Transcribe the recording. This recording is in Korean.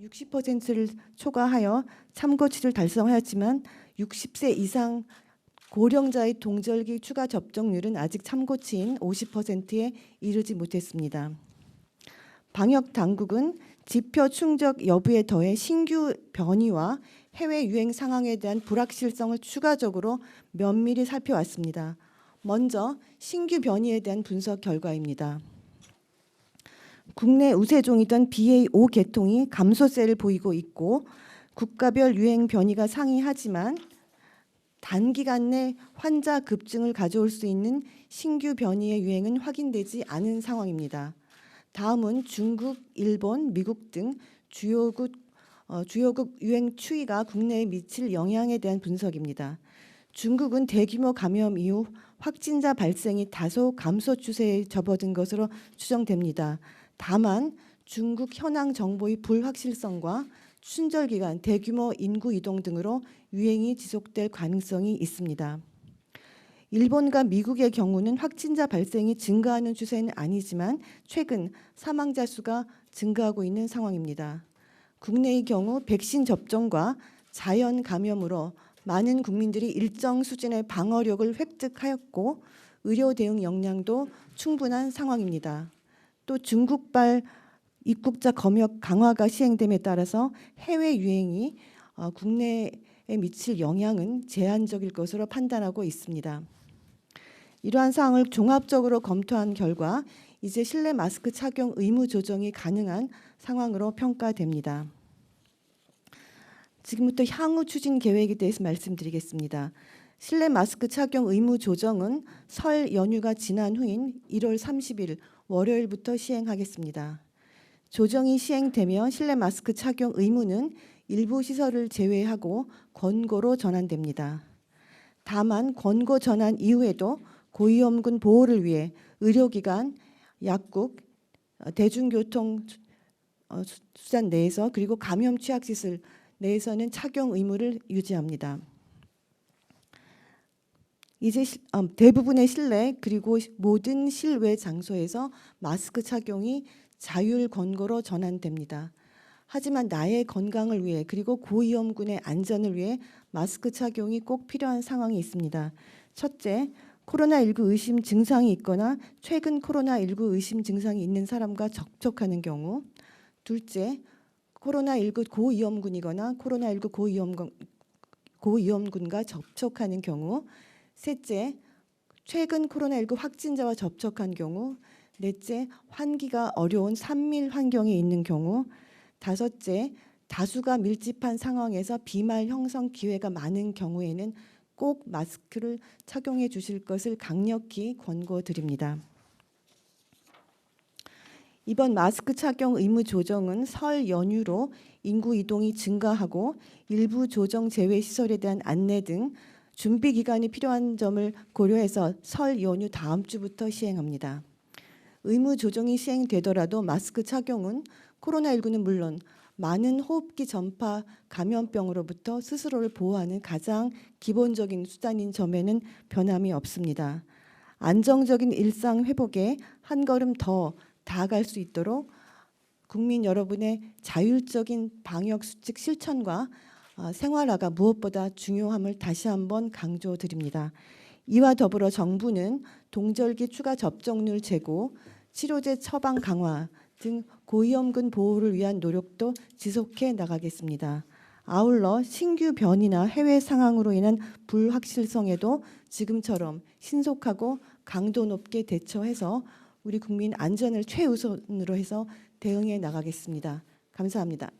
60%를 초과하여 참고치를 달성하였지만 60세 이상 고령자의 동절기 추가 접종률은 아직 참고치인 50%에 이르지 못했습니다. 방역 당국은 지표 충족 여부에 더해 신규 변이와 해외 유행 상황에 대한 불확실성을 추가적으로 면밀히 살펴왔습니다. 먼저 신규 변이에 대한 분석 결과입니다. 국내 우세종이던 BA.5 계통이 감소세를 보이고 있고 국가별 유행 변이가 상이하지만 단기간 내 환자 급증을 가져올 수 있는 신규 변이의 유행은 확인되지 않은 상황입니다. 다음은 중국, 일본, 미국 등 주요국 유행 추이가 국내에 미칠 영향에 대한 분석입니다. 중국은 대규모 감염 이후 확진자 발생이 다소 감소 추세에 접어든 것으로 추정됩니다. 다만 중국 현황 정보의 불확실성과 춘절 기간, 대규모 인구 이동 등으로 유행이 지속될 가능성이 있습니다. 일본과 미국의 경우는 확진자 발생이 증가하는 추세는 아니지만 최근 사망자 수가 증가하고 있는 상황입니다. 국내의 경우 백신 접종과 자연 감염으로 많은 국민들이 일정 수준의 방어력을 획득하였고 의료 대응 역량도 충분한 상황입니다. 또 중국발 입국자 검역 강화가 시행됨에 따라서 해외 유행이 국내에 미칠 영향은 제한적일 것으로 판단하고 있습니다. 이러한 사항을 종합적으로 검토한 결과 이제 실내 마스크 착용 의무 조정이 가능한 상황으로 평가됩니다. 지금부터 향후 추진 계획에 대해서 말씀드리겠습니다. 실내 마스크 착용 의무 조정은 설 연휴가 지난 후인 1월 30일 월요일부터 시행하겠습니다. 조정이 시행되면 실내 마스크 착용 의무는 일부 시설을 제외하고 권고로 전환됩니다. 다만 권고 전환 이후에도 고위험군 보호를 위해 의료기관, 약국, 대중교통 수단 내에서 그리고 감염 취약시설 내에서는 착용 의무를 유지합니다. 이제 대부분의 실내 그리고 모든 실외 장소에서 마스크 착용이 자율 권고로 전환됩니다. 하지만 나의 건강을 위해 그리고 고위험군의 안전을 위해 마스크 착용이 꼭 필요한 상황이 있습니다. 첫째, 코로나19 의심 증상이 있거나 최근 코로나19 의심 증상이 있는 사람과 접촉하는 경우. 둘째, 코로나19 고위험군이거나 코로나19 고위험군과 접촉하는 경우. 셋째, 최근 코로나19 확진자와 접촉한 경우. 넷째, 환기가 어려운 산밀 환경에 있는 경우. 다섯째, 다수가 밀집한 상황에서 비말 형성 기회가 많은 경우에는 꼭 마스크를 착용해 주실 것을 강력히 권고드립니다. 이번 마스크 착용 의무 조정은 설 연휴로 인구 이동이 증가하고 일부 조정 제외 시설에 대한 안내 등 준비 기간이 필요한 점을 고려해서 설 연휴 다음 주부터 시행합니다. 의무 조정이 시행되더라도 마스크 착용은 코로나19는 물론 많은 호흡기 전파 감염병으로부터 스스로를 보호하는 가장 기본적인 수단인 점에는 변함이 없습니다. 안정적인 일상 회복에 한 걸음 더 다가갈 수 있도록 국민 여러분의 자율적인 방역 수칙 실천과 생활화가 무엇보다 중요함을 다시 한번 강조드립니다. 이와 더불어 정부는 동절기 추가 접종률 제고, 치료제 처방 강화 등 고위험군 보호를 위한 노력도 지속해 나가겠습니다. 아울러 신규 변이나 해외 상황으로 인한 불확실성에도 지금처럼 신속하고 강도 높게 대처해서 우리 국민 안전을 최우선으로 해서 대응해 나가겠습니다. 감사합니다.